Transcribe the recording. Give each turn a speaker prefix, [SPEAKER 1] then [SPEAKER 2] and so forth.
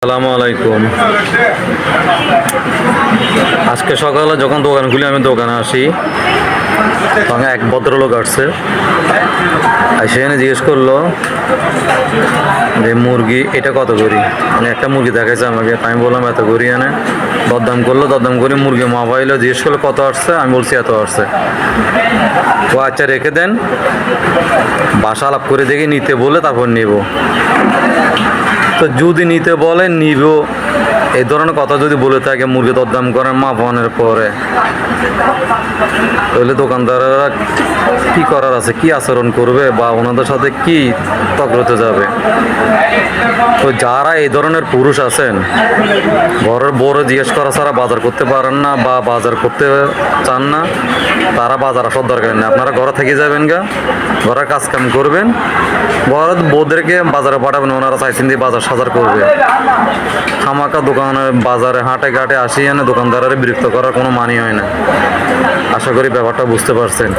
[SPEAKER 1] আসসালামু আলাইকুম। আজকে সকালে যখন দোকান খুলি আমি দোকানে আসি, তখন এক ভদ্রলোক আসছে, সেখানে জিজ্ঞেস করলো যে মুরগি এটা কত করি, মানে একটা মুরগি দেখাইছে আমাকে। আমি বললাম এত করি, এনে দরদাম করলো, দরদাম করে মুরগি মোবাইলে জিজ্ঞেস করলো কত আসছে, আমি বলছি এত আসছে। ও আচ্ছা রেখে দেন, বাসা আলাপ করে দেখে নিতে বলে তারপর নেব। তো যদি নিতে বলে নিব, এই ধরনের কথা যদি বলে থাকে মুরগি দরদাম করেন মাপনের পরে, তাহলে দোকানদাররা কি করার আছে, কি আচরণ করবে বা ওনাদের সাথে কি তকরতে যাবে? তো যারা এই ধরনের পুরুষ আছেন, ঘরের বড় জিজ্ঞেস করা ছাড়া বাজার করতে পারেন না বা বাজার করতে চান না, তারা বাজার আসার দরকার নেই। আপনারা ঘরে থেকে যাবেন গা, ঘরের কাজ কাম করবেন, ঘরের বউদেরকে বাজারে পাঠাবেন, ওনারা চাইছেন দিয়ে বাজার সাজার করবে। খামাকা দোকানে বাজারে হাটে ঘাটে আসি এনে দোকানদারের বিরক্ত করার কোনো মানি হয় না। আশা করি ব্যাপারটা বুঝতে পারছেন।